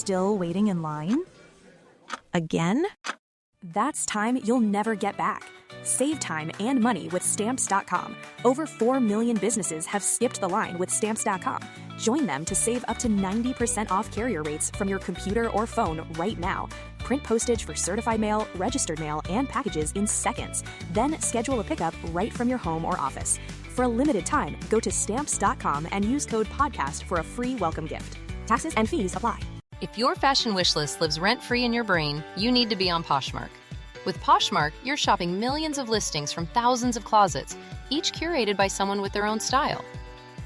Still waiting in line? Again? That's time you'll never get back. Save time and money with Stamps.com. Over 4 million businesses have skipped the line with Stamps.com. Join them to save up to 90% off carrier rates from your computer or phone right now. Print postage for certified mail, registered mail, and packages in seconds. Then schedule a pickup right from your home or office. For a limited time, go to Stamps.com and use code PODCAST for a free welcome gift. Taxes and fees apply. If your fashion wish list lives rent-free in your brain, you need to be on Poshmark. With Poshmark, you're shopping millions of listings from thousands of closets, each curated by someone with their own style.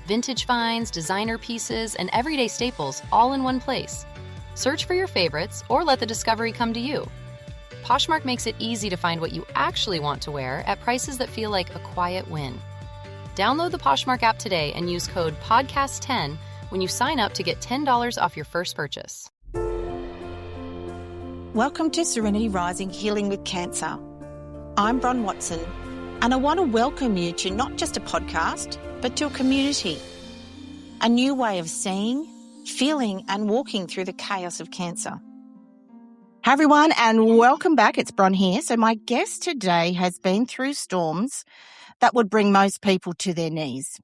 Vintage finds, designer pieces, and everyday staples all in one place. Search for your favorites or let the discovery come to you. Poshmark makes it easy to find what you actually want to wear at prices that feel like a quiet win. Download the Poshmark app today and use code PODCAST10 when you sign up to get $10 off your first purchase. Welcome to Serenity Rising, Healing with Cancer. I'm Bron Watson, and I want to welcome you to not just a podcast, but to a community. A new way of seeing, feeling, and walking through the chaos of cancer. Hi everyone, and welcome back. It's Bron here. So my guest today has been through storms that would bring most people to their knees.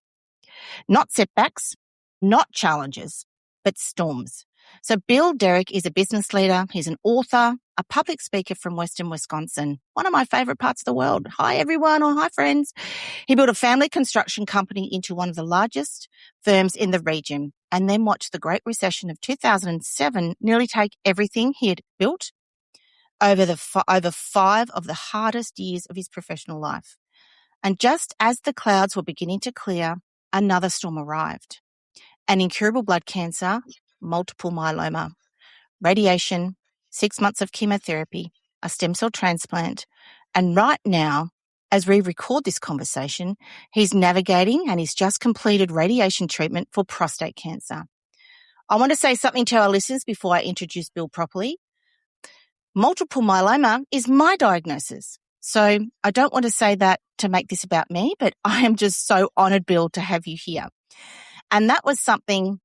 Not setbacks, not challenges, but storms. So Bill Derrick is a business leader. He's an author, a public speaker from Western Wisconsin, one of my favorite parts of the world. Hi everyone, or hi friends. He built a family construction company into one of the largest firms in the region, and then watched the Great Recession of 2007 nearly take everything he had built over 5 of the hardest years of his professional life. And just as the clouds were beginning to clear, another storm arrived. An incurable blood cancer, multiple myeloma, radiation, 6 months of chemotherapy, a stem cell transplant, and right now, as we record this conversation, he's navigating and he's just completed radiation treatment for prostate cancer. I want to say something to our listeners before I introduce Bill properly. Multiple myeloma is my diagnosis. So I don't want to say that to make this about me, but I am just so honored, Bill, to have you here. And that was something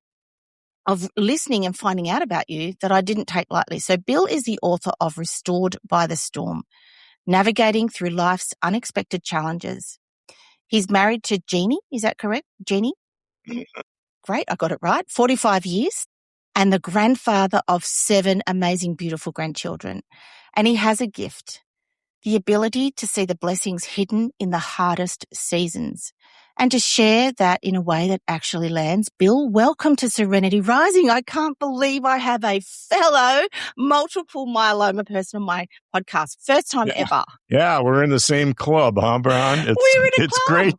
of listening and finding out about you that I didn't take lightly. So Bill is the author of Restored by the Storm, Navigating Through Life's Unexpected Challenges. He's married to Jeannie. Is that correct? Jeannie? Great. I got it right. 45 years and the grandfather of 7 amazing, beautiful grandchildren. And he has a gift, the ability to see the blessings hidden in the hardest seasons and to share that in a way that actually lands. Bill, welcome to Serenity Rising. I can't believe I have a fellow multiple myeloma person on my podcast. First time ever. Yeah, we're in the same club, huh, Bron? We're in a it's club. Great.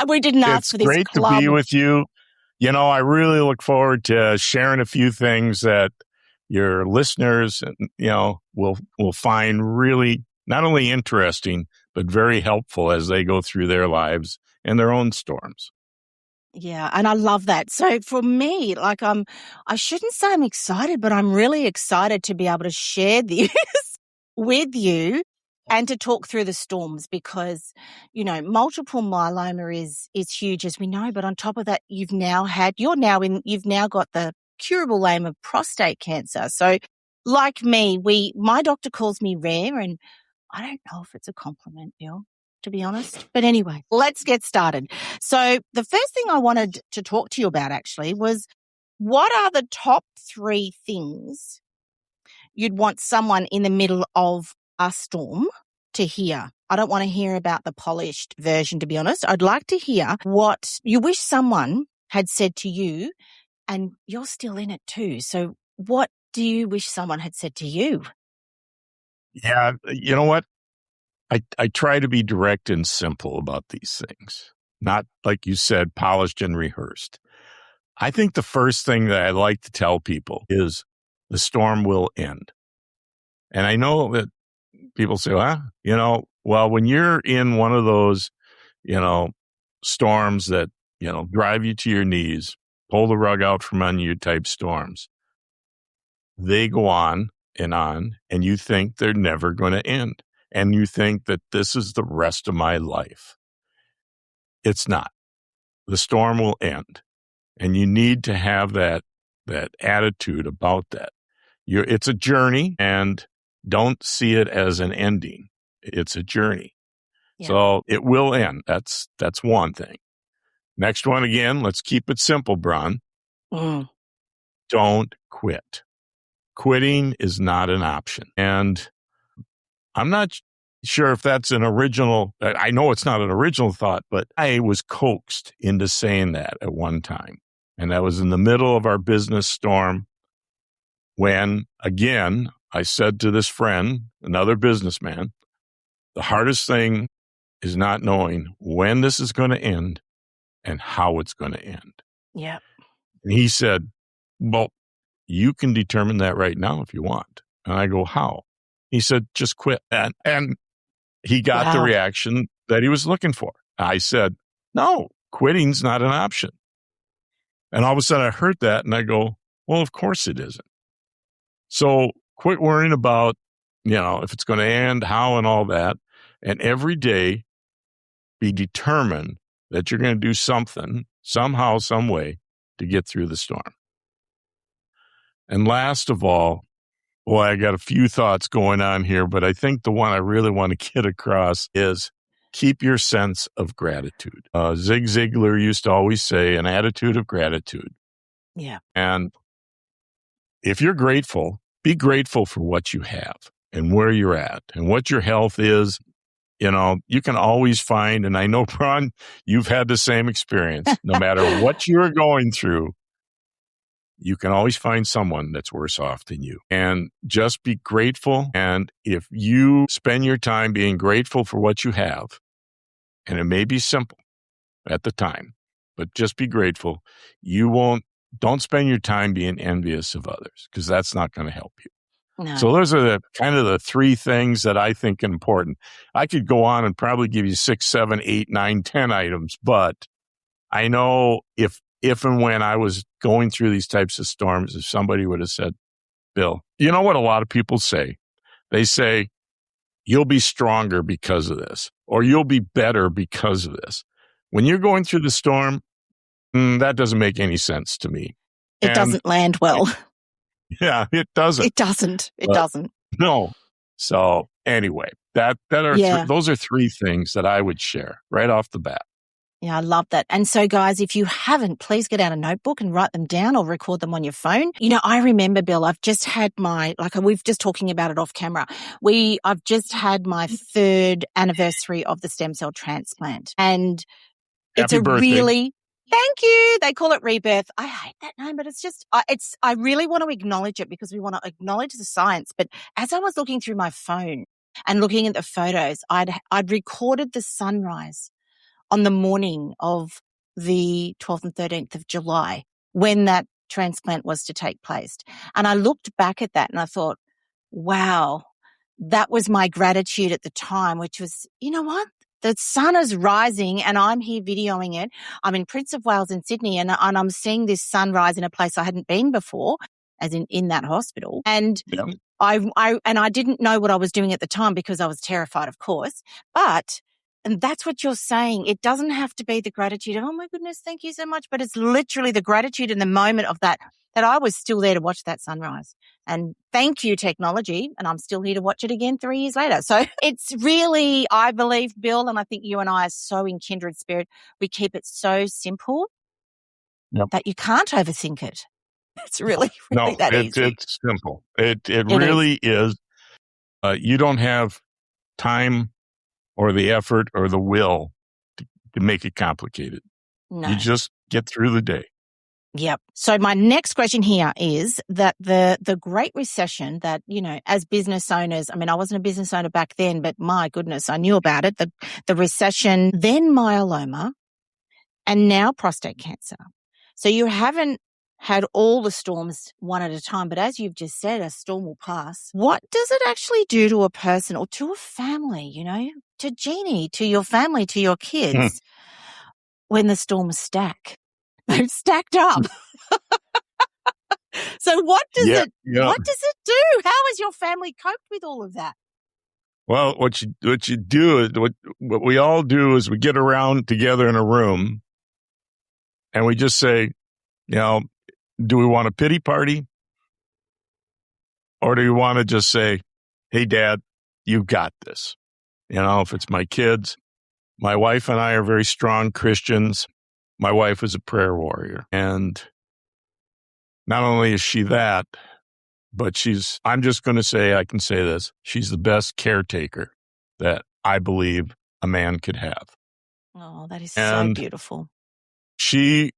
We didn't ask for this club. It's great to be with you. You know, I really look forward to sharing a few things that your listeners, will find really not only interesting, but very helpful as they go through their lives and their own storms. Yeah, and I love that. So for me, I shouldn't say I'm excited, but I'm really excited to be able to share this with you and to talk through the storms because, multiple myeloma is huge, as we know. But on top of that, you've now got the curable aim of prostate cancer. So like me, my doctor calls me rare, and I don't know if it's a compliment, Bill, to be honest. But anyway, let's get started. So the first thing I wanted to talk to you about actually was, what are the top 3 things you'd want someone in the middle of a storm to hear? I don't want to hear about the polished version, to be honest. I'd like to hear what you wish someone had said to you, and you're still in it too. So what do you wish someone had said to you? Yeah, you know what? I try to be direct and simple about these things, not, like you said, polished and rehearsed. I think the first thing that I like to tell people is the storm will end. And I know that people say, well, when you're in one of those, storms that, drive you to your knees, pull the rug out from under you type storms, they go on, and you think they're never going to end. And you think that this is the rest of my life. It's not. The storm will end. And you need to have that attitude about that. It's a journey, and don't see it as an ending. It's a journey. Yeah. So it will end. That's one thing. Next one again, let's keep it simple, Bron. Don't quit. Quitting is not an option. And I'm not sure if that's an original, I know it's not an original thought, but I was coaxed into saying that at one time. And that was in the middle of our business storm when, again, I said to this friend, another businessman, the hardest thing is not knowing when this is going to end and how it's going to end. Yeah. And he said, well, you can determine that right now if you want. And I go, how? He said, just quit. And he got the reaction that he was looking for. I said, no, quitting's not an option. And all of a sudden I heard that and I go, well, of course it isn't. So quit worrying about, if it's going to end, how and all that. And every day be determined that you're going to do something, somehow, some way to get through the storm. And last of all, boy, I got a few thoughts going on here, but I think the one I really want to get across is keep your sense of gratitude. Zig Ziglar used to always say an attitude of gratitude. Yeah. And if you're grateful, be grateful for what you have and where you're at and what your health is. You can always find, and I know, Bron, you've had the same experience. No matter what you're going through, you can always find someone that's worse off than you. And just be grateful. And if you spend your time being grateful for what you have, and it may be simple at the time, but just be grateful, don't spend your time being envious of others, because that's not going to help you. No. So those are the three things that I think are important. I could go on and probably give you 6, 7, 8, 9, 10 items, but I know if and when I was going through these types of storms, if somebody would have said, Bill, you know what a lot of people say? They say, you'll be stronger because of this, or you'll be better because of this. When you're going through the storm, that doesn't make any sense to me. It doesn't land well. Yeah, it doesn't. It doesn't. It doesn't. No. So anyway, those are three things that I would share right off the bat. Yeah, I love that. And so, guys, if you haven't, please get out a notebook and write them down or record them on your phone. I remember, Bill, I've just had we've just talking about it off camera. I've just had my 3rd anniversary of the stem cell transplant. And it's Happy birthday. Thank you. They call it rebirth. I hate that name, but it's just, I really want to acknowledge it because we want to acknowledge the science. But as I was looking through my phone and looking at the photos, I'd recorded the sunrise on the morning of the 12th and 13th of July when that transplant was to take place. And I looked back at that and I thought, wow, that was my gratitude at the time, which was, you know what? The sun is rising and I'm here videoing it. I'm in Prince of Wales in Sydney and I'm seeing this sunrise in a place I hadn't been before, as in that hospital. And I didn't know what I was doing at the time because I was terrified, of course. And that's what you're saying. It doesn't have to be the gratitude of, oh my goodness, thank you so much. But it's literally the gratitude in the moment of that I was still there to watch that sunrise. And thank you, technology. And I'm still here to watch it again 3 years later. So it's really, I believe, Bill, and I think you and I are so in kindred spirit. We keep it so simple that you can't overthink it. It's really that easy. It's simple. It really is. You don't have time or the effort or the will to make it complicated. No. You just get through the day. Yep. So my next question here is that the Great Recession that, as business owners, I wasn't a business owner back then, but my goodness, I knew about it. The recession, then myeloma, and now prostate cancer. So you haven't had all the storms one at a time, but as you've just said, a storm will pass. What does it actually do to a person or to a family, to Jeannie, to your family, to your kids when the storms stack? They've stacked up. So what does it do? How has your family coped with all of that? Well, what you do is what we all do is we get around together in a room and we just say, do we want a pity party Or do you want to just say, hey, Dad, you got this? If it's my kids, my wife and I are very strong Christians. My wife is a prayer warrior. And not only is she that, but I'm just going to say, I can say this, she's the best caretaker that I believe a man could have. Oh, that is And so beautiful. She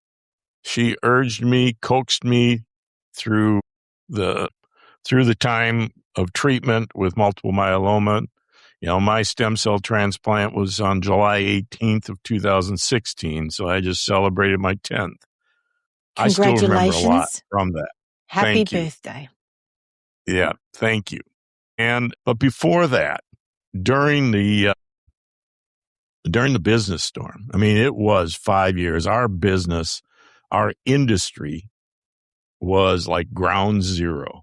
urged me, coaxed me through the time of treatment with multiple myeloma. My stem cell transplant was on July 18th of 2016, so I just celebrated my 10th. I still remember a lot from that. Happy birthday. Yeah, thank you. But before that, during the business storm, it was 5 years. Our business, our industry was like ground zero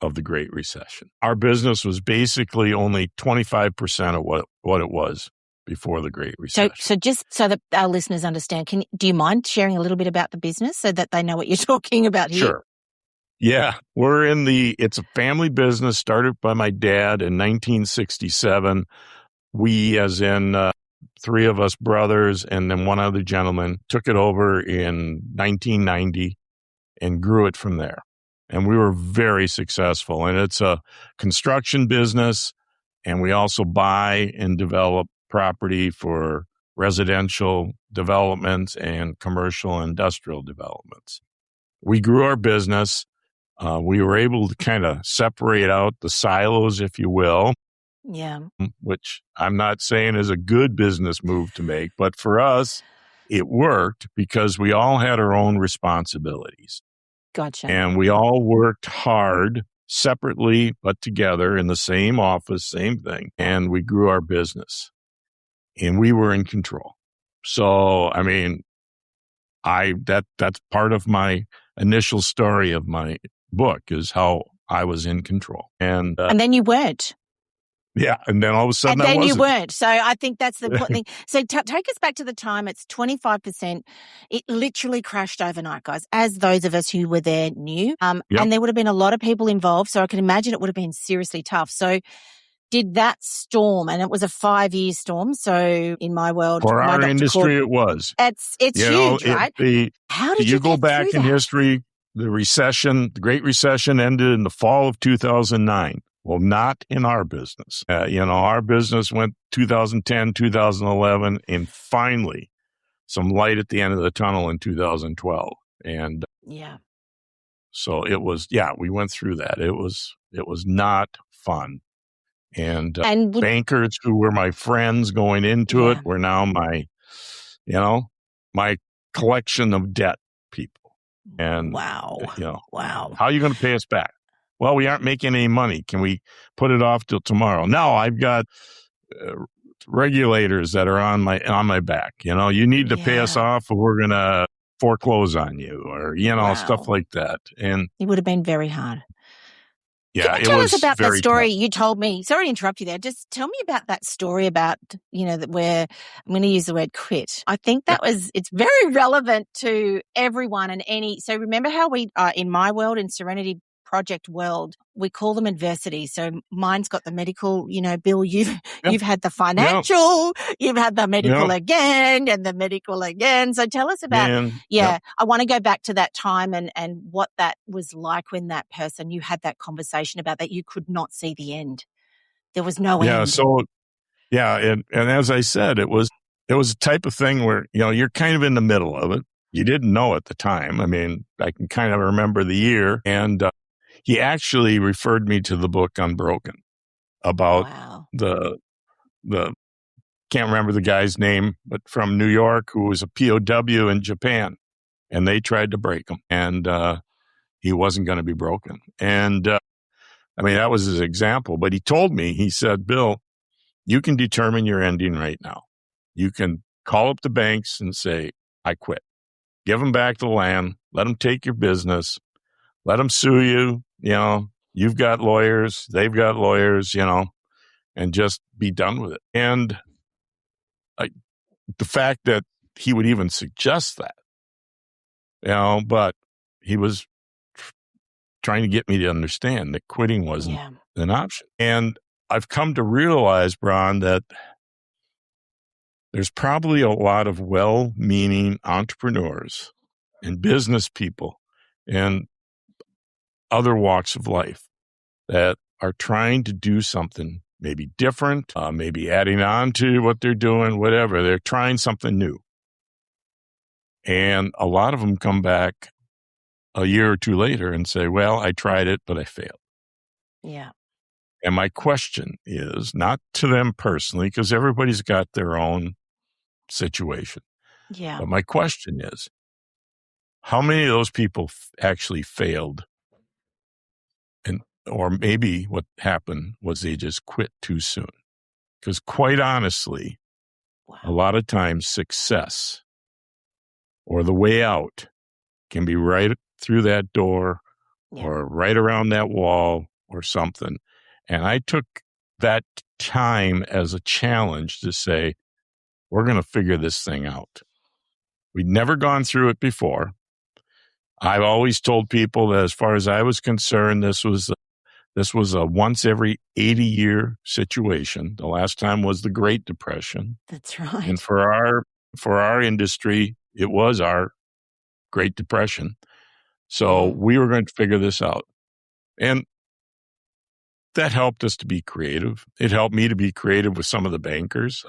of the Great Recession. Our business was basically only 25% of what it was before the Great Recession. So just so that our listeners understand, do you mind sharing a little bit about the business so that they know what you're talking about here? Sure. Yeah, it's a family business started by my dad in 1967. We, as in three of us brothers and then one other gentleman, took it over in 1990 and grew it from there. And we were very successful. And it's a construction business. And we also buy and develop property for residential developments and commercial and industrial developments. We grew our business. We were able to kind of separate out the silos, if you will. Yeah. Which I'm not saying is a good business move to make, but for us, it worked because we all had our own responsibilities. Gotcha. And we all worked hard separately, but together in the same office, same thing. And we grew our business and we were in control. So, that's part of my initial story of my book is how I was in control. And then you weren't. Yeah, and then all of a sudden and then I you weren't. So I think that's the important thing. So take us back to the time. It's 25%. It literally crashed overnight, guys, as those of us who were there knew. And there would have been a lot of people involved, so I can imagine it would have been seriously tough. So did that storm, and it was a 5-year storm, so in my world, for our industry, it was. It's huge, right? How did you go back in history? The Great Recession ended in the fall of 2009. Well, not in our business. Our business went 2010, 2011, and finally some light at the end of the tunnel in 2012. And so it was, we went through that. It was not fun. And bankers who were my friends going into it were now my collection of debt people. And wow. How are you going to pay us back? Well, we aren't making any money. Can we put it off till tomorrow? No, I've got regulators that are on my back. You need to pay us off or we're going to foreclose on you or, stuff like that. And it would have been very hard. Yeah, Can you tell us about that story tough. You told me? Sorry to interrupt you there. Just tell me about that story about, that where I'm going to use the word quit. I think it's very relevant to everyone and so remember how we, in my world, in Serenity Project world, we call them adversity. So mine's got the medical, Bill, you've had the financial, you've had the medical again and the medical again. So tell us about, I want to go back to that time and what that was like when that person, you had that conversation about that you could not see the end. There was no end. Yeah. So, and as I said, it was a type of thing where, you're kind of in the middle of it. You didn't know at the time. I can kind of remember the year and, he actually referred me to the book Unbroken about the can't remember the guy's name, but from New York who was a POW in Japan, and they tried to break him, and he wasn't going to be broken. And that was his example. But he told me, he said, Bill, you can determine your ending right now. You can call up the banks and say, I quit. Give them back the land. Let them take your business. Let them sue you. You've got lawyers, they've got lawyers, and just be done with it. And the fact that he would even suggest that, but he was trying to get me to understand that quitting wasn't an option. And I've come to realize, Bron, that there's probably a lot of well-meaning entrepreneurs and business people and other walks of life that are trying to do something maybe different, maybe adding on to what they're doing, whatever. They're trying something new. And a lot of them come back a year or two later and say, well, I tried it, but I failed. Yeah. And my question is not to them personally, because everybody's got their own situation. Yeah. But my question is, how many of those people actually failed? Or maybe what happened was they just quit too soon. Because quite honestly, a lot of times success or the way out can be right through that door or right around that wall or something. And I took that time as a challenge to say, we're going to figure this thing out. We'd never gone through it before. I've always told people that as far as I was concerned, this was a once every 80-year situation. The last time was the Great Depression. That's right. And for our industry, it was our Great Depression. So we were going to figure this out. And that helped us to be creative. It helped me to be creative with some of the bankers.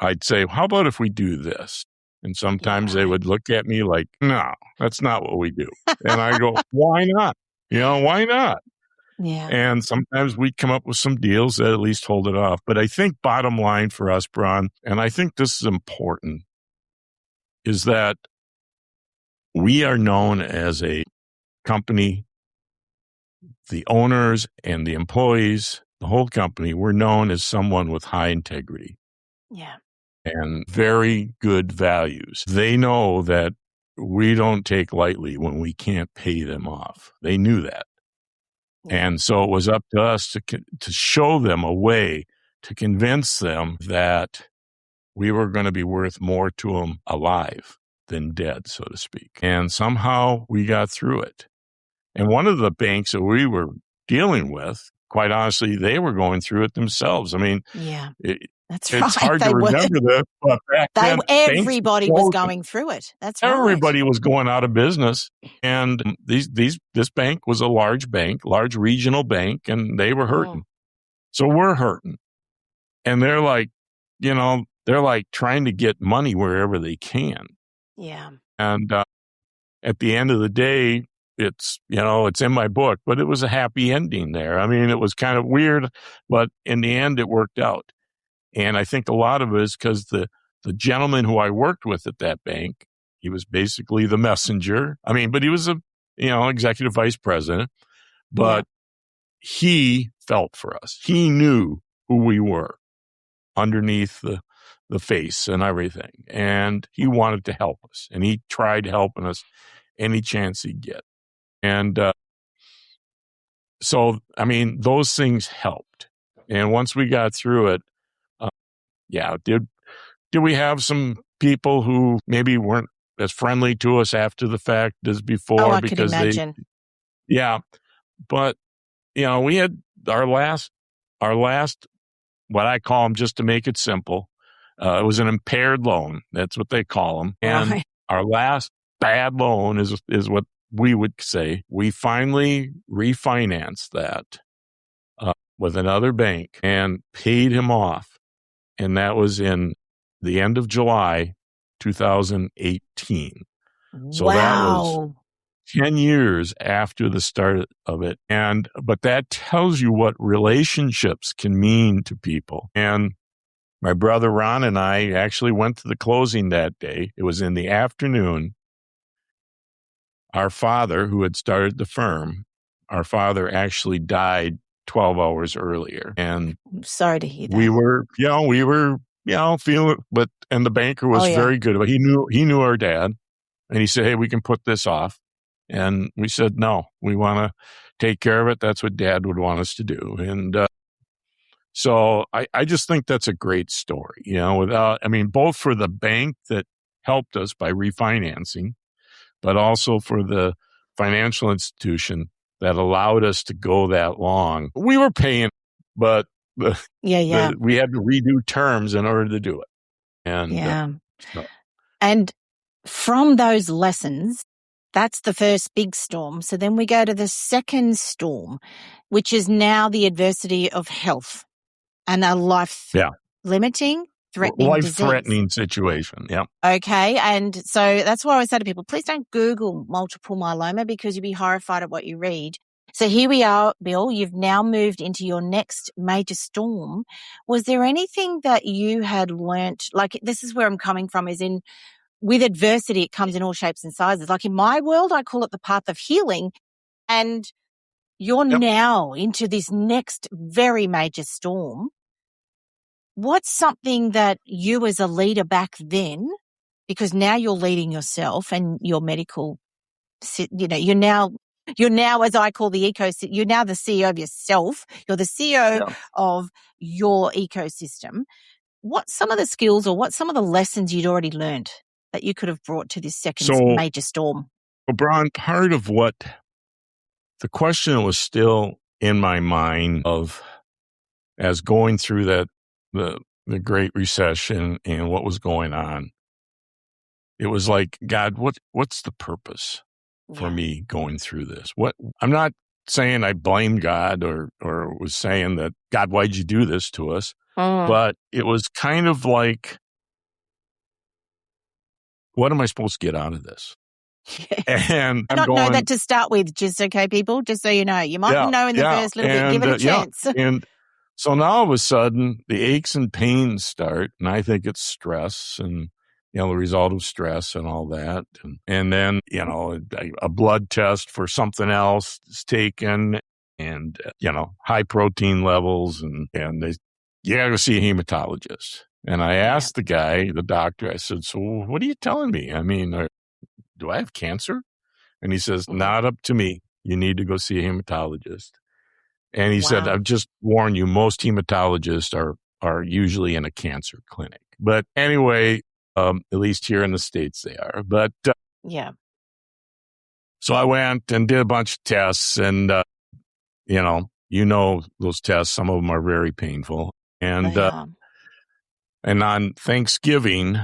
I'd say, how about if we do this? And sometimes they would look at me like, no, that's not what we do. And I go, why not? Why not? Yeah. And sometimes we come up with some deals that at least hold it off. But I think bottom line for us, Bron, and I think this is important, is that we are known as a company, the owners and the employees, the whole company, we're known as someone with high integrity. Yeah. And very good values. They know that we don't take lightly when we can't pay them off. They knew that. Yeah. And so it was up to us to show them a way to convince them that we were going to be worth more to them alive than dead, so to speak. And somehow we got through it. And one of the banks that we were dealing with, quite honestly, they were going through it themselves. I mean, that's it's hard to remember this, but back then, everybody was going through it. That's right. Everybody was going out of business. And this bank was a large regional bank, and they were hurting. So we're hurting. And they're like, trying to get money wherever they can. Yeah. And at the end of the day, it's in my book, but it was a happy ending there. I mean, it was kind of weird, but in the end, it worked out. And I think a lot of it is because the gentleman who I worked with at that bank, he was basically the messenger. I mean, but he was a, executive vice president, but he felt for us. He knew who we were underneath the face and everything. And he wanted to help us, and he tried helping us any chance he'd get. And so, I mean, those things helped. And once we got through it, did we have some people who maybe weren't as friendly to us after the fact as before? Oh, I could imagine. But we had our last, what I call them, just to make it simple. It was an impaired loan. That's what they call them. And our last bad loan is what we would say. We finally refinanced that with another bank and paid him off. And that was in the end of July 2018. So that was 10 years after the start of it. But that tells you what relationships can mean to people. And my brother Ron and I actually went to the closing that day. It was in the afternoon. Our father, who had started the firm, actually died 12 hours earlier. And I'm sorry to hear that. We were feeling it, and the banker was very good. But he knew our dad, and he said, hey, we can put this off. And we said, no, we want to take care of it. That's what Dad would want us to do. And so I just think that's a great story, both for the bank that helped us by refinancing, but also for the financial institution that allowed us to go that long. We were paying, but we had to redo terms in order to do it. And and from those lessons, that's the first big storm. So then we go to the second storm, which is now the adversity of health and a life-limiting, threatening disease. Life-threatening situation, yeah. Okay, and so that's why I say to people, please don't Google multiple myeloma because you'll be horrified at what you read. So here we are, Bill, you've now moved into your next major storm. Was there anything that you had learnt, like this is where I'm coming from, is in with adversity, it comes in all shapes and sizes. Like in my world, I call it the path of healing, and you're now into this next very major storm. What's something that you as a leader back then, because now you're leading yourself and your medical, you're now, as I call the ecosystem, you're now the CEO of yourself. You're the CEO of your ecosystem. What's some of the skills or what's some of the lessons you'd already learned that you could have brought to this second major storm? Well, Bron, part of what the question that was still in my mind of as going through that, the Great Recession and what was going on, it was like, God, what's the purpose for me going through this? I'm not saying I blamed God or was saying that, God, why'd you do this to us? But it was kind of like, what am I supposed to get out of this? And I don't know that to start with, just okay, people, just so you know. You might know in the first little bit, give it a chance. And so now all of a sudden, the aches and pains start, and I think it's stress and, the result of stress and all that. And then, a blood test for something else is taken and, high protein levels and you got to see a hematologist. And I asked the guy, the doctor, I said, so what are you telling me? I mean, do I have cancer? And he says, not up to me. You need to go see a hematologist. And he said, I've just warned you, most hematologists are usually in a cancer clinic. But anyway, at least here in the States they are. But so I went and did a bunch of tests and, those tests, some of them are very painful. And on Thanksgiving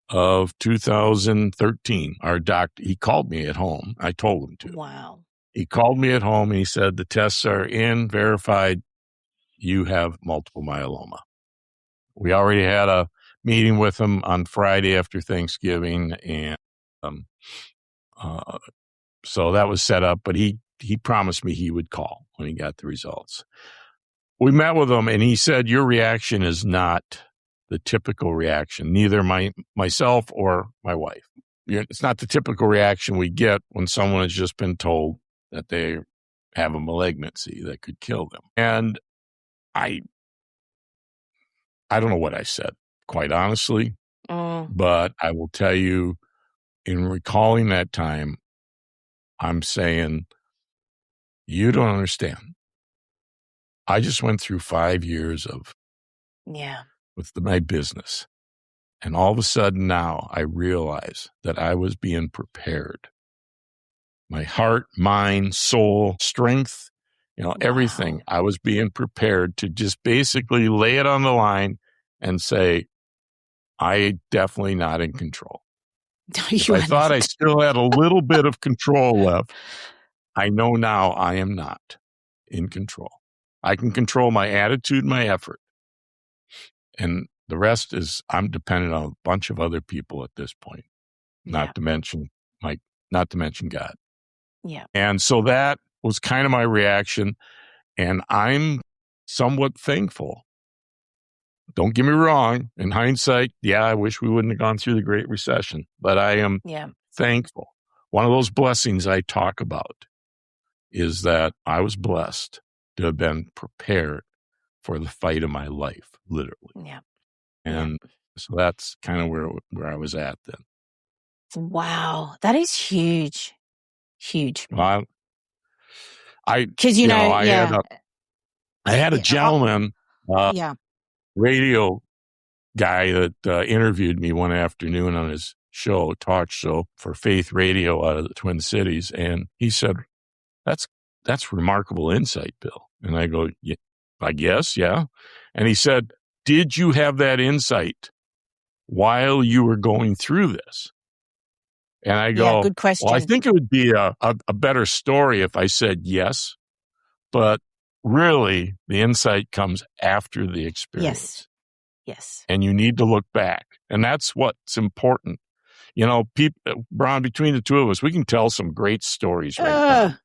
of 2013, our doctor, he called me at home. I told him to. Wow. He called me at home and he said, the tests are in, verified. You have multiple myeloma. We already had a meeting with him on Friday after Thanksgiving. And so that was set up, but he promised me he would call when he got the results. We met with him and he said, your reaction is not the typical reaction, neither myself or my wife. It's not the typical reaction we get when someone has just been told that they have a malignancy that could kill them. And I don't know what I said, quite honestly, but I will tell you, in recalling that time, I'm saying, you don't understand. I just went through 5 years with my business. And all of a sudden now I realize that I was being prepared. My heart, mind, soul, strength, everything. I was being prepared to just basically lay it on the line and say, I definitely not in control. I thought I still had a little bit of control left. I know now I am not in control. I can control my attitude, my effort. And the rest is I'm dependent on a bunch of other people at this point, not to mention God. Yeah. And so that was kind of my reaction. And I'm somewhat thankful. Don't get me wrong. In hindsight, I wish we wouldn't have gone through the Great Recession, but I am thankful. One of those blessings I talk about is that I was blessed to have been prepared for the fight of my life, literally. Yeah. And so that's kind of where I was at then. Wow. That is huge. Huge. Well, I had a gentleman, radio guy that interviewed me one afternoon on his talk show for Faith Radio out of the Twin Cities. And he said, that's remarkable insight, Bill. And I go, yeah, I guess, yeah. And he said, did you have that insight while you were going through this? And I go, yeah, good question. well, I think it would be a better story if I said yes, but really the insight comes after the experience. Yes. And you need to look back. And that's what's important. You know, Bron, between the two of us, we can tell some great stories right now.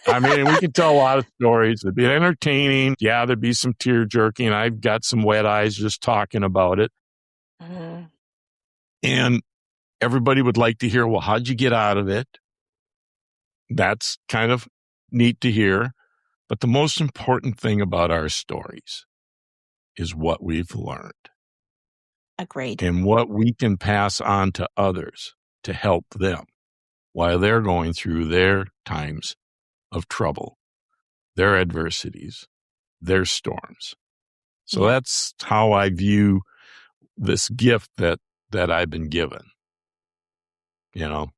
I mean, we can tell a lot of stories. They'd be entertaining. Yeah, there'd be some tear jerking. I've got some wet eyes just talking about it. And everybody would like to hear, well, how'd you get out of it? That's kind of neat to hear. But the most important thing about our stories is what we've learned. Agreed. And what we can pass on to others to help them while they're going through their times of trouble, their adversities, their storms. So that's how I view this gift that I've been given, you know?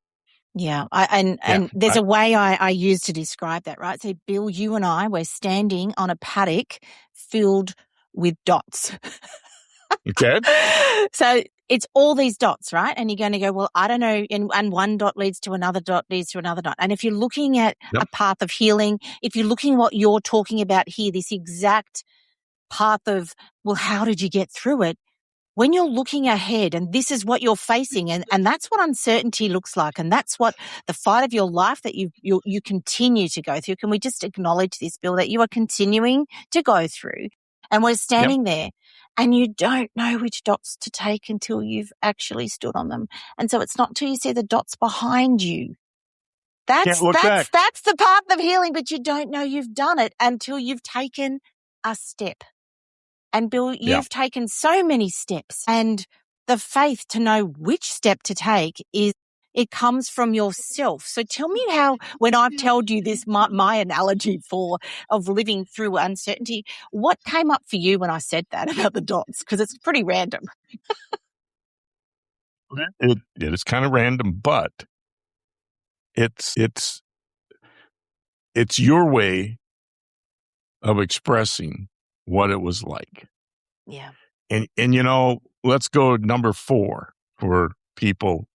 Yeah. And there's a way I use to describe that, right? So, Bill, you and I, we're standing on a paddock filled with dots. Okay. So it's all these dots, right? And you're going to go, well, I don't know. And one dot leads to another dot, leads to another dot. And if you're looking at a path of healing, if you're looking what you're talking about here, this exact path of, well, how did you get through it? When you're looking ahead and this is what you're facing, and that's what uncertainty looks like, and that's what the fight of your life that you continue to go through. Can we just acknowledge this, Bill, that you are continuing to go through, and we're standing there, and you don't know which dots to take until you've actually stood on them, and so it's not till you see the dots behind you. That's the path of healing, but you don't know you've done it until you've taken a step. And Bill, you've taken so many steps, and the faith to know which step to take it comes from yourself. So tell me how, when I've told you this, my analogy of living through uncertainty, what came up for you when I said that about the dots? Because it's pretty random. It is kind of random, but it's your way of expressing what it was like. Yeah. And you know, let's go number 4 for people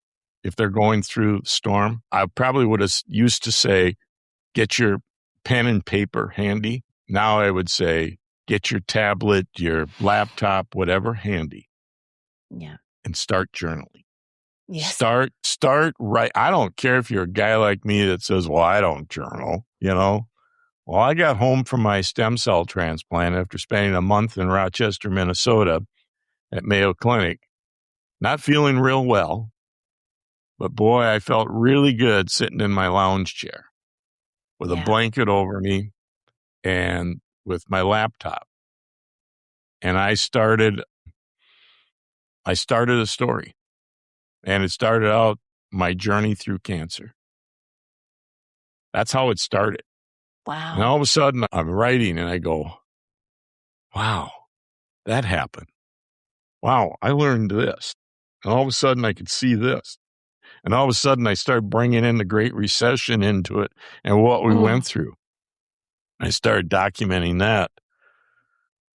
if they're going through the storm. I probably would have used to say, get your pen and paper handy. Now I would say, get your tablet, your laptop, whatever handy. Yeah. And start journaling. Yes. Start right. I don't care if you're a guy like me that says, well, I don't journal, you know. Well, I got home from my stem cell transplant after spending a month in Rochester, Minnesota at Mayo Clinic, not feeling real well, but boy, I felt really good sitting in my lounge chair with a blanket over me and with my laptop. And I started a story, and it started out my journey through cancer. That's how it started. Wow. And all of a sudden I'm writing and I go, wow, that happened. Wow, I learned this. And all of a sudden I could see this. And all of a sudden I started bringing in the Great Recession into it and what we went through. I started documenting that.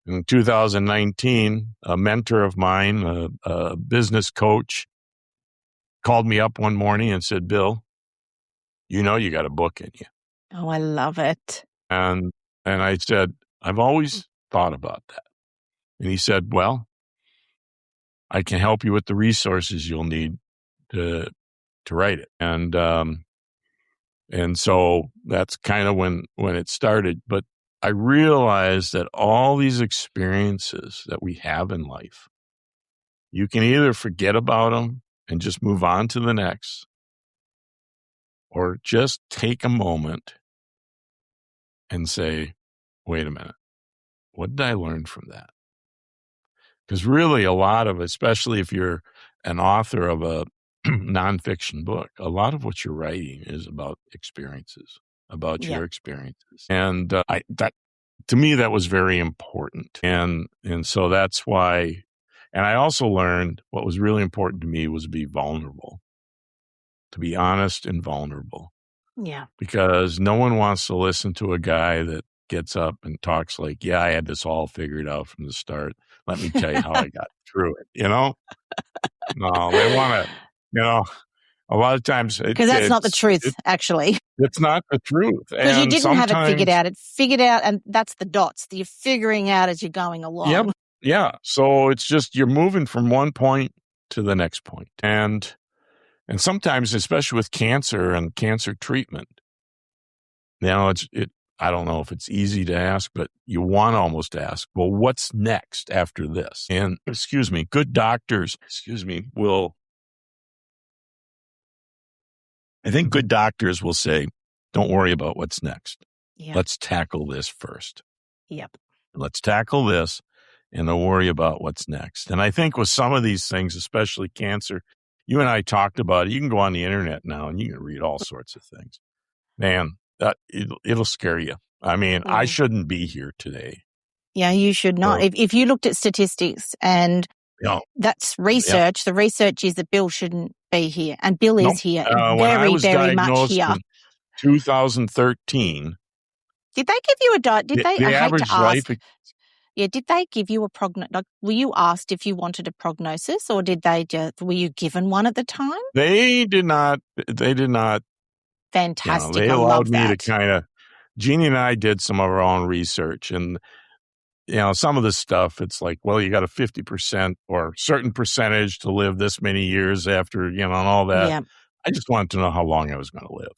In 2019, a mentor of mine, a business coach, called me up one morning and said, Bill, you know you got a book in you. Oh, I love it. And I said, I've always thought about that. And he said, well, I can help you with the resources you'll need to write it. And so that's kind of when it started. But I realized that all these experiences that we have in life, you can either forget about them and just move on to the next, or just take a moment and say, wait a minute, what did I learn from that? Because really a lot of, especially if you're an author of a nonfiction book, a lot of what you're writing is about experiences, about your experiences. And that to me, that was very important. And so that's why, And I also learned what was really important to me was to be vulnerable, to be honest and vulnerable. Yeah. Because no one wants to listen to a guy that gets up and talks like, yeah, I had this all figured out from the start. Let me tell you how I got through it, No, they want to, a lot of times Because that's not the truth, actually. It's not the truth. Because you didn't have it figured out. It's figured out, and that's the dots that you're figuring out as you're going along. Yep. Yeah. So it's just you're moving from one point to the next point. And sometimes, especially with cancer and cancer treatment, I don't know if it's easy to ask, but you want to almost ask, well, what's next after this? And good doctors, I think good doctors will say, don't worry about what's next. Yeah. Let's tackle this first. Yep. Let's tackle this and don't worry about what's next. And I think with some of these things, especially cancer, you and I talked about it. You can go on the internet now and you can read all sorts of things. Man, it'll scare you. I mean, I shouldn't be here today. Yeah, you should not. So, if you looked at statistics and that's research, the research is that Bill shouldn't be here. And Bill is here. When I was very much here. In 2013. Did they give you a diet? Did they? The I hate average to ask. life. Yeah, did they give you a prognosis? Like, were you asked if you wanted a prognosis, or were you given one at the time? They did not. Fantastic. They I allowed love me that. to kind of. Jeannie and I did some of our own research, and some of this stuff. It's like, well, you got a 50% or certain percentage to live this many years after, and all that. Yeah. I just wanted to know how long I was going to live.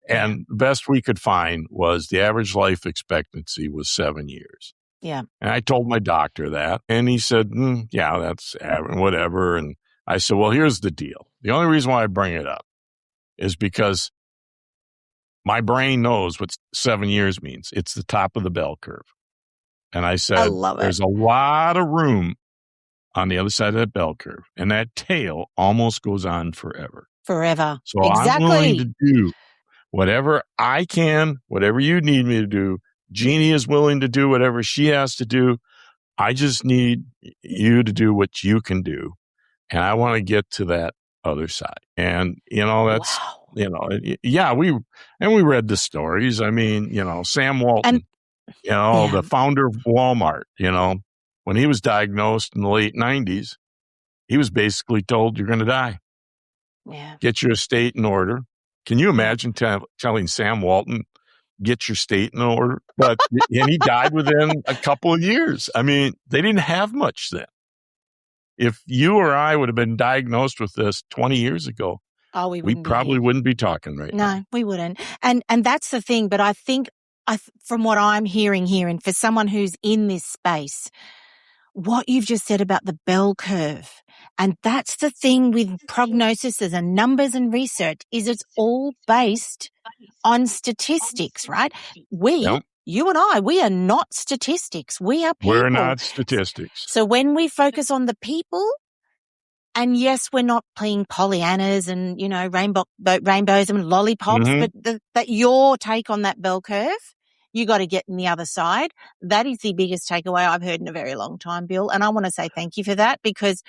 And the best we could find was the average life expectancy was 7 years. Yeah. And I told my doctor that, and he said, yeah, that's whatever. And I said, well, here's the deal. The only reason why I bring it up is because my brain knows what 7 years means. It's the top of the bell curve. And I said, there's a lot of room on the other side of that bell curve. And that tail almost goes on forever. Forever. So exactly. I'm willing to do whatever I can, whatever you need me to do. Jeannie is willing to do whatever she has to do. I just need you to do what you can do. And I want to get to that other side. And, that's, we read the stories. I mean, Sam Walton, the founder of Walmart, when he was diagnosed in the late 90s, he was basically told you're going to die. Yeah. Get your estate in order. Can you imagine telling Sam Walton, get your state in order? And he died within a couple of years. I mean, they didn't have much then. If you or I would have been diagnosed with this 20 years ago, we probably wouldn't be talking right now. No, we wouldn't. And that's the thing. But I think from what I'm hearing here, and for someone who's in this space, what you've just said about the bell curve, and that's the thing with prognoses and numbers and research, is it's all based on statistics, right? You and I, we are not statistics. We are people. We're not statistics. So when we focus on the people, and yes, we're not playing Pollyannas and, rainbows and lollipops, but that your take on that bell curve, you got to get in the other side. That is the biggest takeaway I've heard in a very long time, Bill. And I want to say thank you for that, because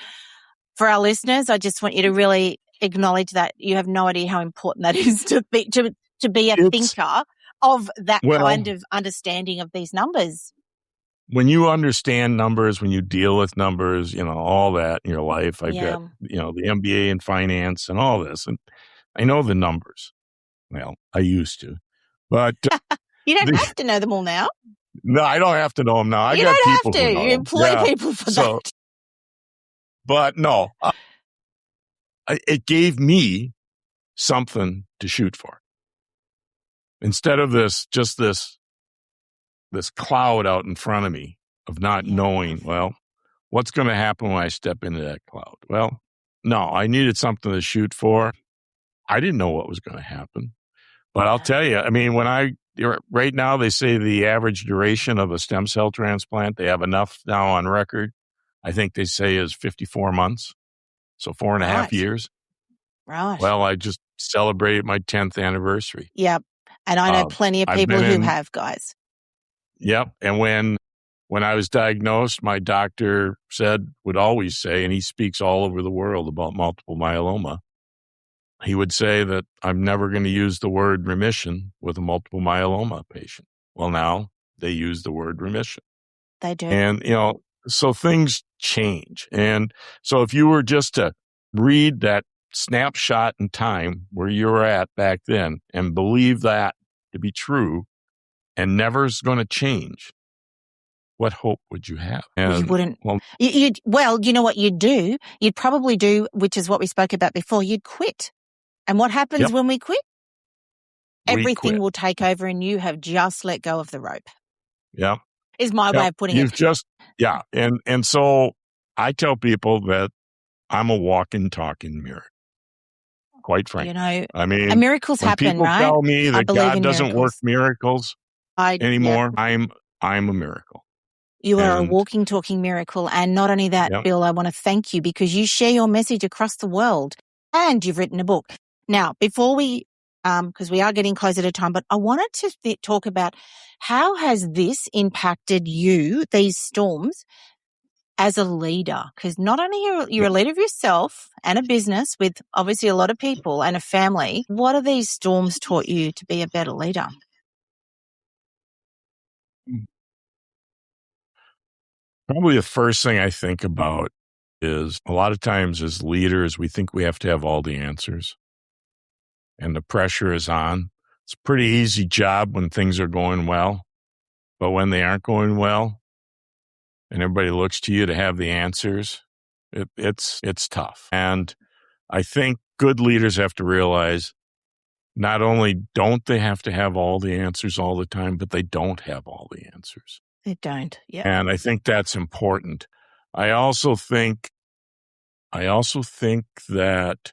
for our listeners, I just want you to really acknowledge that you have no idea how important that is to be a thinker of that kind of understanding of these numbers. When you understand numbers, when you deal with numbers, all that in your life, I've got, the MBA in finance and all this, and I know the numbers. Well, I used to, but you don't have to know them all now. No, I don't have to know them now. You don't have to. You employ people for that. But no, it gave me something to shoot for. Instead of this cloud out in front of me of not knowing, well, what's going to happen when I step into that cloud? Well, no, I needed something to shoot for. I didn't know what was going to happen. But I'll tell you, I mean, right now they say the average duration of a stem cell transplant, they have enough now on record, I think they say is 54 months. So 4.5 years. Right. Well, I just celebrated my 10th anniversary. Yep. And I know plenty of people who have, guys. Yep. And when when I was diagnosed, my doctor would always say, and he speaks all over the world about multiple myeloma, he would say that I'm never going to use the word remission with a multiple myeloma patient. Well, now they use the word remission. They do. And, so things change. And so if you were just to read that snapshot in time where you were at back then and believe that to be true and never is going to change, what hope would you have? Well, you And, wouldn't. well, You know what you'd do? You'd probably do, which is what we spoke about before, you'd quit. And what happens Yep. when we quit? We Everything quit. will take over and you have just let go of the rope, Yeah. is my way of putting You've it. just, yeah. And so I tell people that I'm a walking, talking mirror, quite frankly. You know, I mean, and miracles when happen, people right? tell me I that believe God in doesn't work miracles. miracles anymore, I'm a miracle. You are a And- walking, talking miracle. And not only that, Yep. Bill, I want to thank you because you share your message across the world and you've written a book. Now, before we, because we are getting closer to time, but I wanted to talk about how has this impacted you, these storms, as a leader? Because not only you're a leader of yourself and a business with obviously a lot of people and a family, what have these storms taught you to be a better leader? Probably the first thing I think about is a lot of times as leaders, we think we have to have all the answers and the pressure is on. It's a pretty easy job when things are going well, but when they aren't going well and everybody looks to you to have the answers, it's tough. And I think good leaders have to realize not only don't they have to have all the answers all the time, but they don't have all the answers. They don't. Yeah. And I think that's important. I also think that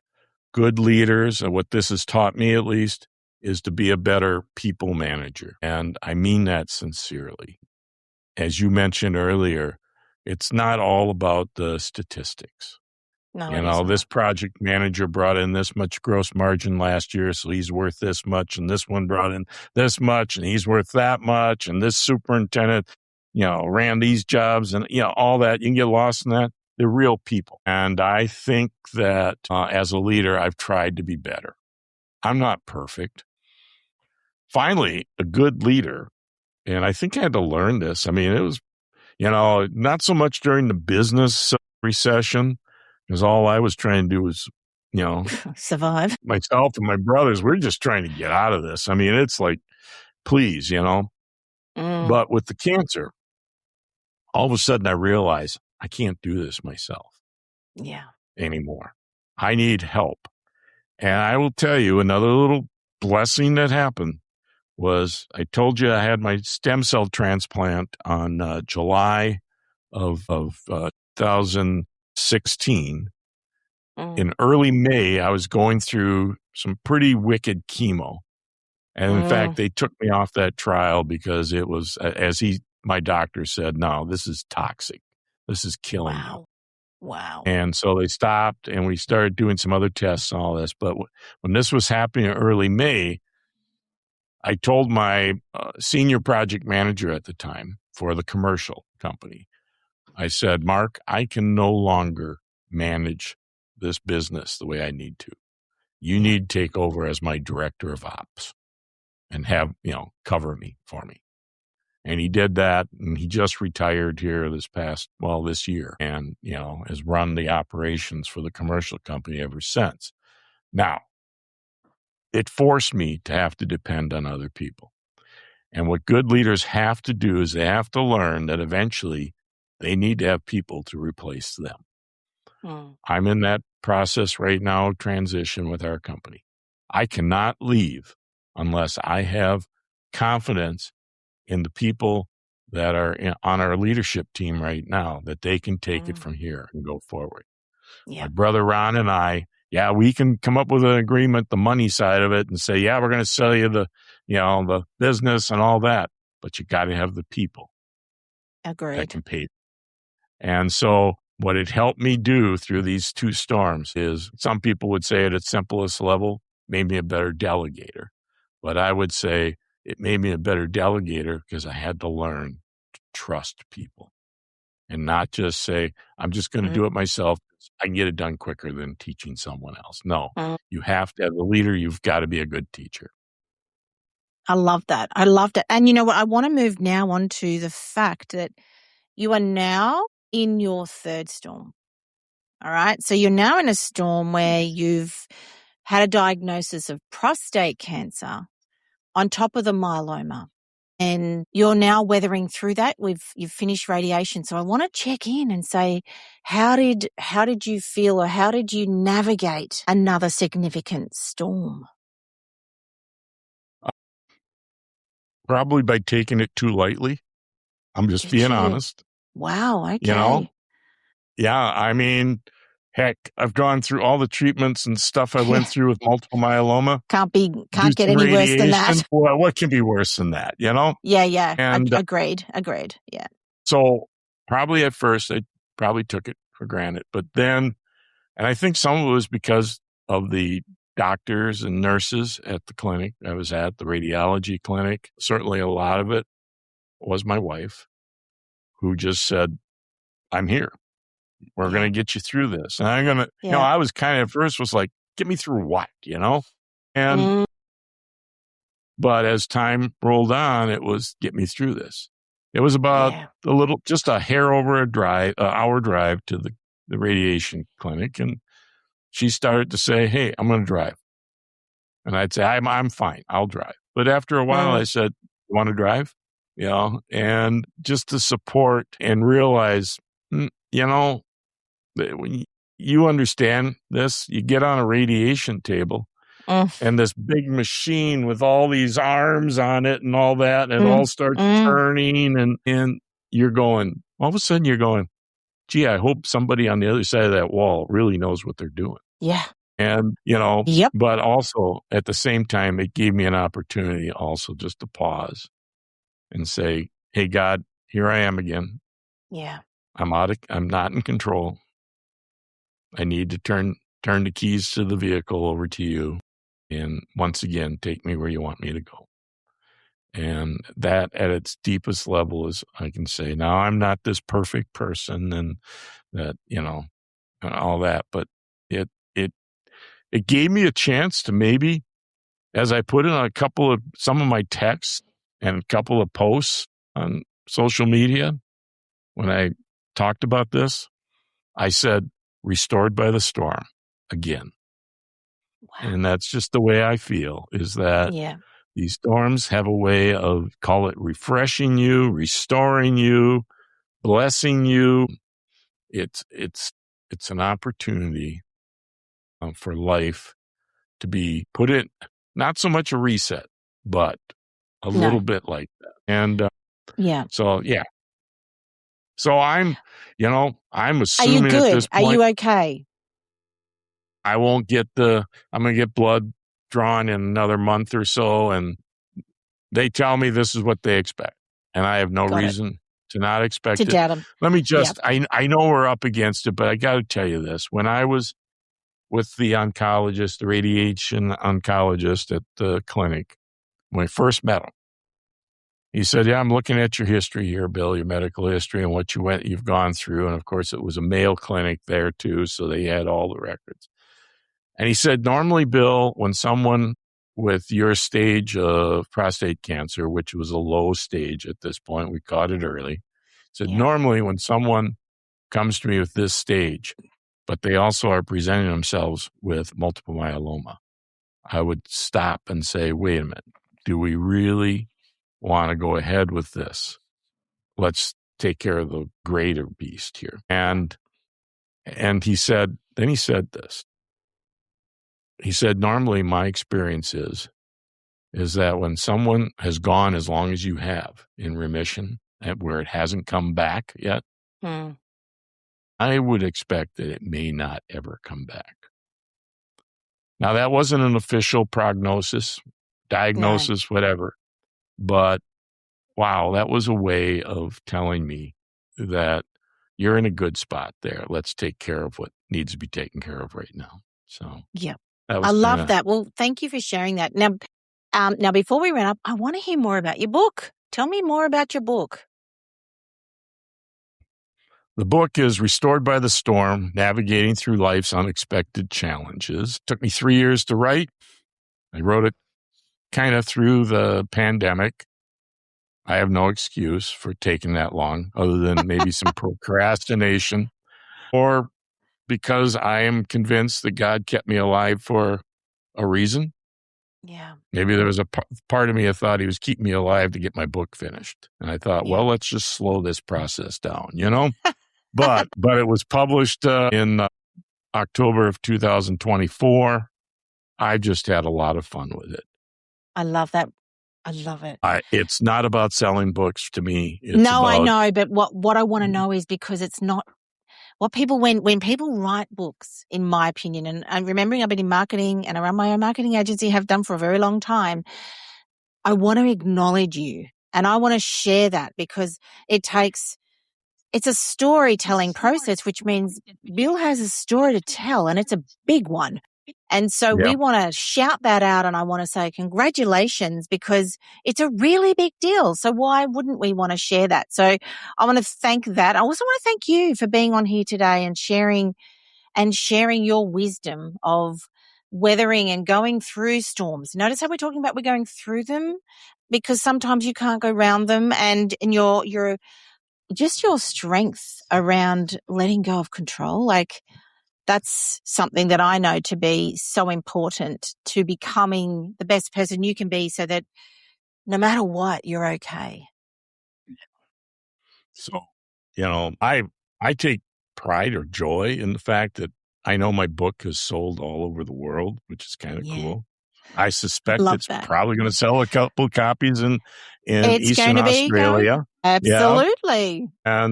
good leaders, and what this has taught me at least, is to be a better people manager. And I mean that sincerely. As you mentioned earlier, it's not all about the statistics. No, This project manager brought in this much gross margin last year, so he's worth this much, and this one brought in this much, and he's worth that much, and this superintendent, ran these jobs, and, all that. You can get lost in that. They're real people. And I think that as a leader, I've tried to be better. I'm not perfect. Finally, a good leader, and I think I had to learn this. I mean, it was, not so much during the business recession, because all I was trying to do was, survive. myself and my brothers, we're just trying to get out of this. I mean, it's like, please, But with the cancer, all of a sudden I realized I can't do this myself anymore. I need help. And I will tell you another little blessing that happened was I told you I had my stem cell transplant on July of 2016. In early May, I was going through some pretty wicked chemo. And in fact, they took me off that trial because it was, my doctor said, no, this is toxic. This is killing you. Wow. And so they stopped and we started doing some other tests and all this. But when this was happening in early May, I told my senior project manager at the time for the commercial company, I said, Mark, I can no longer manage this business the way I need to. You need to take over as my director of ops and have, cover me for me. And he did that, and he just retired here this year, and, has run the operations for the commercial company ever since. Now, it forced me to have to depend on other people. And what good leaders have to do is they have to learn that eventually they need to have people to replace them. I'm in that process right now, transition with our company. I cannot leave unless I have confidence in the people that are on our leadership team right now, that they can take it from here and go forward. My brother Ron and I, we can come up with an agreement, the money side of it, and say, we're going to sell you the business and all that, but you got to have the people that can pay. And so what it helped me do through these two storms is, some people would say at its simplest level, made me a better delegator. But I would say it made me a better delegator because I had to learn trust people and not just say, I'm just going to do it myself. I can get it done quicker than teaching someone else. No, you have to, as a leader, you've got to be a good teacher. I love that. I loved it. And you know what? I want to move now on to the fact that you are now in your third storm. All right. So you're now in a storm where you've had a diagnosis of prostate cancer on top of the myeloma. And you're now weathering through that. You've finished radiation. So I want to check in and say, how did you feel, or how did you navigate another significant storm? Probably by taking it too lightly. I'm just being honest. Wow. Okay. You know? Yeah. I mean, heck, I've gone through all the treatments and stuff I went through with multiple myeloma. Can't get any worse than that. Well, what can be worse than that, you know? Yeah. And agreed. Yeah. So probably at first, I probably took it for granted. But then, and I think some of it was because of the doctors and nurses at the clinic I was at, the radiology clinic. Certainly a lot of it was my wife, who just said, I'm here. We're going to get you through this. And I'm going to, you know, I was kind of at first was like, get me through what, you know? And, but as time rolled on, it was get me through this. It was about just a hair over hour drive to the radiation clinic. And she started to say, hey, I'm going to drive. And I'd say, I'm fine. I'll drive. But after a while, I said, you want to drive? You know, and just to support and realize, you know, that when you understand this, you get on a radiation table and this big machine with all these arms on it and all that, and it all starts turning and you're going, all of a sudden you're going, gee, I hope somebody on the other side of that wall really knows what they're doing. Yeah. And, you know, but also at the same time, it gave me an opportunity also just to pause and say, hey, God, here I am again. Yeah. I'm not in control. I need to turn the keys to the vehicle over to you. And once again, take me where you want me to go. And that at its deepest level is I can say, now I'm not this perfect person and that, you know, and all that, but it gave me a chance to maybe, as I put in some of my texts and a couple of posts on social media, when I talked about this, I said, restored by the storm again. Wow. And that's just the way I feel, is that these storms have a way of, call it refreshing you, restoring you, blessing you. It's an opportunity for life to be put in, not so much a reset, but a little bit like that. And so I'm assuming at this point. Are you okay? I'm going to get blood drawn in another month or so, and they tell me this is what they expect. And I have no reason to not expect it. To doubt them. Let me just, I know we're up against it, but I got to tell you this. When I was with the oncologist, the radiation oncologist at the clinic, when I first met him, he said, yeah, I'm looking at your history here, Bill, your medical history and what you've gone through. And of course, it was a male clinic there too, so they had all the records. And he said, normally, Bill, when someone with your stage of prostate cancer, which was a low stage at this point, we caught it early, said, normally when someone comes to me with this stage, but they also are presenting themselves with multiple myeloma, I would stop and say, wait a minute, do we really want to go ahead with this? Let's take care of the greater beast here. And he said this. He said, normally my experience is that when someone has gone as long as you have in remission, where it hasn't come back yet, I would expect that it may not ever come back. Now, that wasn't an official prognosis, diagnosis, whatever, but wow, that was a way of telling me that you're in a good spot there. Let's take care of what needs to be taken care of right now. So, I love that. Well, thank you for sharing that. Now, before we run up, I want to hear more about your book. Tell me more about your book. The book is Restored by the Storm, Navigating Through Life's Unexpected Challenges. It took me 3 years to write. I wrote it kind of through the pandemic. I have no excuse for taking that long, other than maybe some procrastination, or because I am convinced that God kept me alive for a reason. Yeah. Maybe there was a part of me that thought he was keeping me alive to get my book finished. And I thought, well, let's just slow this process down, But it was published in October of 2024. I just had a lot of fun with it. I love that. I love it. It's not about selling books to me. I know, but what I want to know is, because it's not what people, when people write books, in my opinion, and I'm remembering I've been in marketing and I run my own marketing agency, have done for a very long time. I want to acknowledge you and I want to share that, because it's a storytelling process, which means Bill has a story to tell, and it's a big one. And so we want to shout that out, and I want to say congratulations, because it's a really big deal. So why wouldn't we want to share that? So I want to thank that. I also want to thank you for being on here today and sharing your wisdom of weathering and going through storms. Notice how we're talking about we're going through them, because sometimes you can't go around them, and your just your strength around letting go of control. Like, that's something that I know to be so important to becoming the best person you can be, so that no matter what, you're okay. So, I take pride or joy in the fact that I know my book has sold all over the world, which is kind of cool. I suspect it's probably going to sell a couple copies in Eastern Australia. Absolutely. Yeah.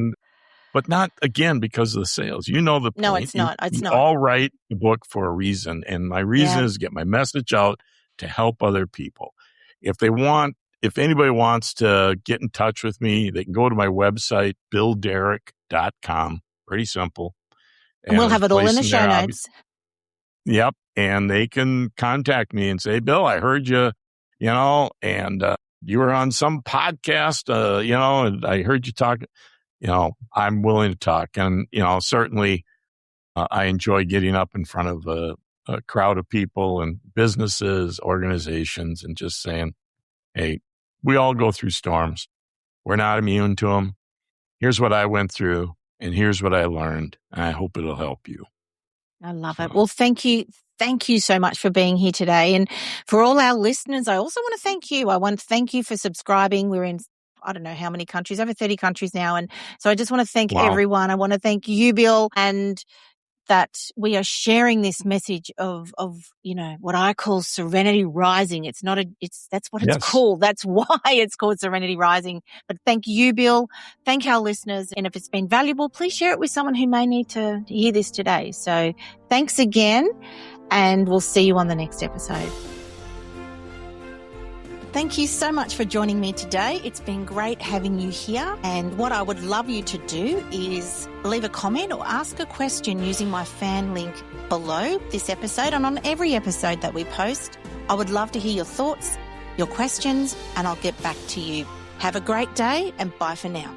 But not, again, because of the sales. The point. No, it's not. It's not. All write the book for a reason. And my reason is to get my message out to help other people. If anybody wants to get in touch with me, they can go to my website, BillDerrick.com. Pretty simple. And we'll have it all in the show notes. Yep. And they can contact me and say, Bill, I heard you, and you were on some podcast, and I heard you talk. I'm willing to talk. And, certainly I enjoy getting up in front of a crowd of people and businesses, organizations, and just saying, hey, we all go through storms. We're not immune to them. Here's what I went through, and here's what I learned. And I hope it'll help you. I love it. Well, thank you. Thank you so much for being here today. And for all our listeners, I also want to thank you. I want to thank you for subscribing. We're in, I don't know how many countries, over 30 countries now. And so I just want to thank everyone. I want to thank you, Bill, and that we are sharing this message of what I call Serenity Rising. That's what it's called. That's why it's called Serenity Rising. But thank you, Bill. Thank our listeners. And if it's been valuable, please share it with someone who may need to hear this today. So thanks again, and we'll see you on the next episode. Thank you so much for joining me today. It's been great having you here. And what I would love you to do is leave a comment or ask a question using my fan link below this episode and on every episode that we post. I would love to hear your thoughts, your questions, and I'll get back to you. Have a great day, and bye for now.